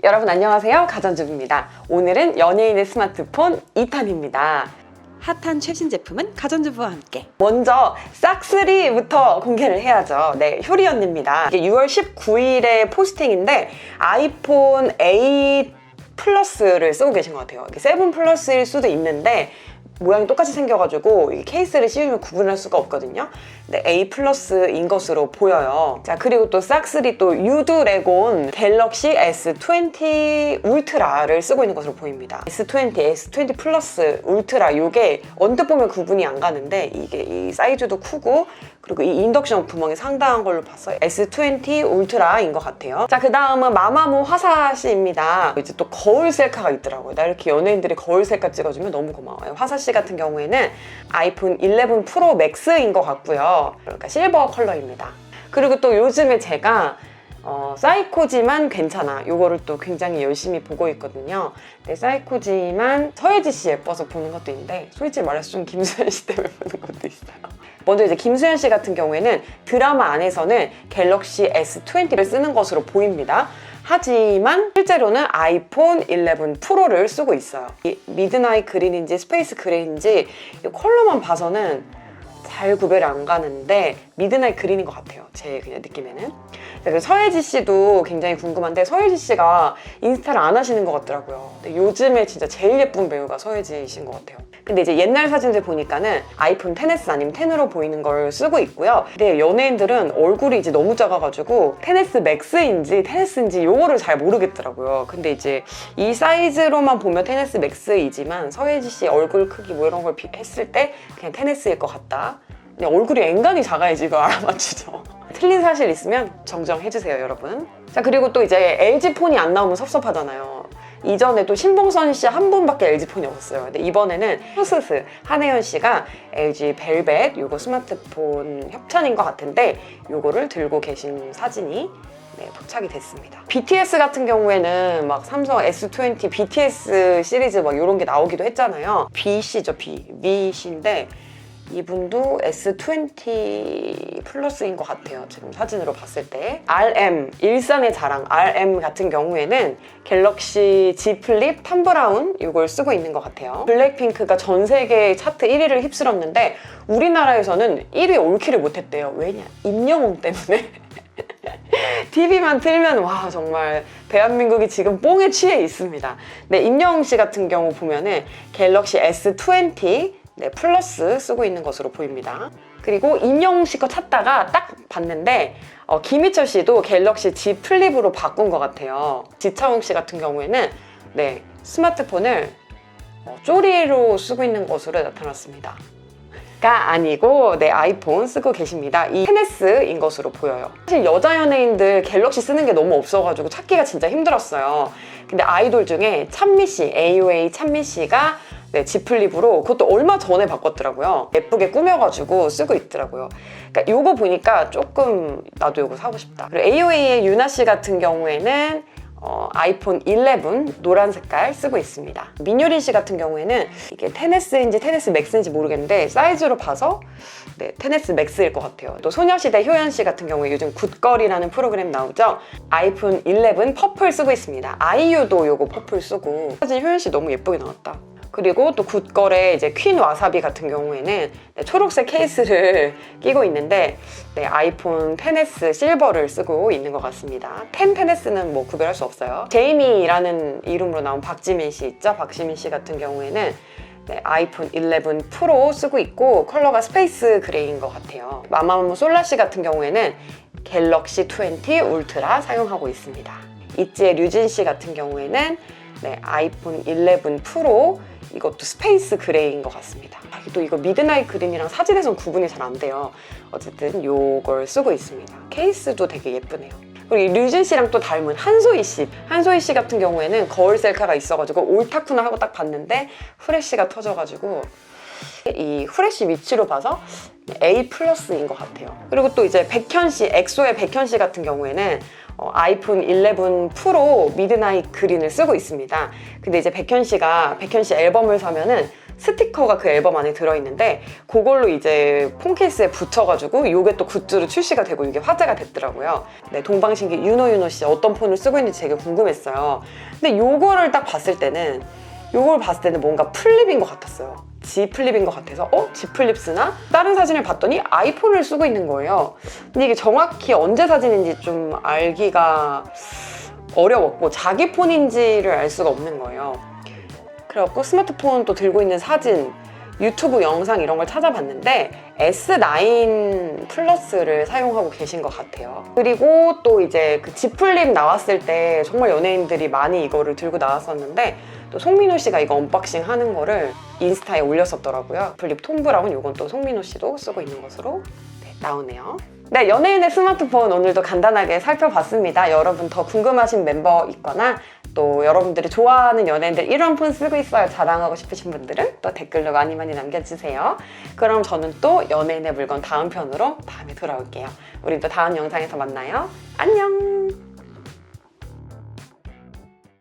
여러분 안녕하세요. 가전주부입니다. 오늘은 연예인의 스마트폰 2탄입니다. 핫한 최신 제품은 가전주부와 함께. 먼저 싹3부터 공개를 해야죠. 네, 효리 언니입니다. 이게 6월 19일에 포스팅인데 아이폰 8 플러스를 쓰고 계신 것 같아요. 7 플러스일 수도 있는데 모양이 똑같이 생겨가지고 이 케이스를 씌우면 구분할 수가 없거든요. 네, A 플러스인 것으로 보여요. 자, 그리고 또 싹3 또 유드래곤 갤럭시 S20 울트라를 쓰고 있는 것으로 보입니다. S20, S20 플러스, 울트라 이게 언뜻 보면 구분이 안 가는데 이게 이 사이즈도 크고 그리고 이 인덕션 구멍이 상당한 걸로 봤어요. S20 울트라인 것 같아요. 자, 그 다음은 마마무 화사씨입니다. 이제 또 거울 셀카가 있더라고요. 나 이렇게 연예인들이 거울 셀카 찍어주면 너무 고마워요. 화사씨 같은 경우에는 아이폰 11 프로 맥스인 것 같고요. 그러니까 실버 컬러입니다. 그리고 또 요즘에 제가 사이코지만 괜찮아 요거를 또 굉장히 열심히 보고 있거든요. 네, 사이코지만 서예지 씨 예뻐서 보는 것도 있는데 솔직히 말해서 좀 김수현 씨 때문에 보는 것도 있어요. 먼저 이제 김수현 씨 같은 경우에는 드라마 안에서는 갤럭시 S20를 쓰는 것으로 보입니다. 하지만 실제로는 아이폰 11 프로를 쓰고 있어요. 이 미드나잇 그린인지 스페이스 그레이인지 이 컬러만 봐서는 잘 구별이 안 가는데 미드나잇 그린인 것 같아요. 제 그냥 느낌에는. 그래서 서예지 씨도 굉장히 궁금한데 서예지 씨가 인스타를 안 하시는 것 같더라고요. 근데 요즘에 진짜 제일 예쁜 배우가 서예지이신 것 같아요. 근데 이제 옛날 사진들 보니까는 아이폰 XS 아니면 10으로 보이는 걸 쓰고 있고요. 근데 연예인들은 얼굴이 이제 너무 작아가지고 XS 맥스인지 XS인지 요거를 잘 모르겠더라고요. 근데 이제 이 사이즈로만 보면 XS 맥스이지만 서예지 씨 얼굴 크기 뭐 이런 걸 했을 때 그냥 XS일 것 같다. 그냥 얼굴이 앵간히 작아야지 이거 알아맞히죠. 틀린 사실 있으면 정정해주세요, 여러분. 자, 그리고 또 이제 LG 폰이 안 나오면 섭섭하잖아요. 이전에도 신봉선 씨 한 분밖에 LG 폰이 없었어요. 근데 이번에는 후스스 한혜연 씨가 LG 벨벳 요거 스마트폰 협찬인 것 같은데 요거를 들고 계신 사진이 포착이 됐습니다. BTS 같은 경우에는 막 삼성 S20 BTS 시리즈 막 이런 게 나오기도 했잖아요. B씨죠, B씨인데 이분도 S20 플러스인 것 같아요. 지금 사진으로 봤을 때. RM, 일산의 자랑 RM 같은 경우에는 갤럭시 Z 플립 탐브라운 이걸 쓰고 있는 것 같아요. 블랙핑크가 전 세계 차트 1위를 휩쓸었는데 우리나라에서는 1위 올킬을 못했대요. 왜냐? 임영웅 때문에. TV만 틀면 와 정말 대한민국이 지금 뽕에 취해 있습니다. 네, 임영웅 씨 같은 경우 보면은 갤럭시 S20 플러스 쓰고 있는 것으로 보입니다. 그리고 임영웅 씨 거 찾다가 딱 봤는데 김희철 씨도 갤럭시 Z 플립으로 바꾼 것 같아요. 지차웅 씨 같은 경우에는 스마트폰을 쪼리로 쓰고 있는 것으로 나타났습니다. 가 아니고 아이폰 쓰고 계십니다. 이 XS인 것으로 보여요. 사실 여자 연예인들 갤럭시 쓰는 게 너무 없어가지고 찾기가 진짜 힘들었어요. 근데 아이돌 중에 찬미 씨, AOA 찬미 씨가 Z 플립으로 그것도 얼마 전에 바꿨더라고요. 예쁘게 꾸며가지고 쓰고 있더라고요. 그러니까 요거 보니까 조금 나도 요거 사고 싶다. 그리고 AOA의 유나 씨 같은 경우에는 아이폰 11 노란 색깔 쓰고 있습니다. 민효린 씨 같은 경우에는 이게 XS인지 XS 맥스인지 모르겠는데 사이즈로 봐서 XS 맥스일 것 같아요. 또 소녀시대 효연 씨 같은 경우에 요즘 굿걸이라는 프로그램 나오죠. 아이폰 11 퍼플 쓰고 있습니다. 아이유도 요거 퍼플 쓰고 사진 효연 씨 너무 예쁘게 나왔다. 그리고 또 굿걸의 이제 퀸 와사비 같은 경우에는 초록색 케이스를 끼고 있는데 아이폰 XS 실버를 쓰고 있는 것 같습니다. 10 XS는 뭐 구별할 수 없어요. 제이미라는 이름으로 나온 박지민 씨 있죠? 박지민 씨 같은 경우에는 아이폰 11 프로 쓰고 있고 컬러가 스페이스 그레이인 것 같아요. 마마무 솔라 씨 같은 경우에는 갤럭시 20 울트라 사용하고 있습니다. 있지의 류진 씨 같은 경우에는 아이폰 11 프로 이것도 스페이스 그레이인 것 같습니다. 또 이거 미드나잇 그린이랑 사진에선 구분이 잘 안 돼요. 어쨌든 요걸 쓰고 있습니다. 케이스도 되게 예쁘네요. 그리고 이 류진 씨랑 또 닮은 한소희 씨. 한소희 씨 같은 경우에는 거울 셀카가 있어가지고 옳다구나 하고 딱 봤는데 후레쉬가 터져가지고 이 후레쉬 위치로 봐서 A 플러스인 것 같아요. 그리고 또 이제 백현 씨, 엑소의 백현 씨 같은 경우에는 아이폰 11 프로 미드나잇 그린을 쓰고 있습니다. 근데 이제 백현 씨 앨범을 사면은 스티커가 그 앨범 안에 들어있는데 그걸로 이제 폰 케이스에 붙여가지고 이게 또 굿즈로 출시가 되고 이게 화제가 됐더라고요. 네, 동방신기 윤호 씨 어떤 폰을 쓰고 있는지 되게 궁금했어요. 근데 요거를 딱 봤을 때는 뭔가 플립인 것 같았어요. G 플립인 것 같아서 G 플립 쓰나? 다른 사진을 봤더니 아이폰을 쓰고 있는 거예요. 근데 이게 정확히 언제 사진인지 좀 알기가 어려웠고 자기 폰인지를 알 수가 없는 거예요. 그래갖고 스마트폰 또 들고 있는 사진, 유튜브 영상 이런 걸 찾아봤는데 S9 플러스를 사용하고 계신 것 같아요. 그리고 또 이제 그 G 플립 나왔을 때 정말 연예인들이 많이 이거를 들고 나왔었는데 또 송민호 씨가 이거 언박싱 하는 거를 인스타에 올렸었더라고요. 플립 톰 브라운 이건 또 송민호 씨도 쓰고 있는 것으로 나오네요. 네, 연예인의 스마트폰 오늘도 간단하게 살펴봤습니다. 여러분 더 궁금하신 멤버 있거나 또 여러분들이 좋아하는 연예인들 이런 폰 쓰고 있어요 자랑하고 싶으신 분들은 또 댓글로 많이 남겨주세요. 그럼 저는 또 연예인의 물건 다음 편으로 다음에 돌아올게요. 우리 또 다음 영상에서 만나요. 안녕!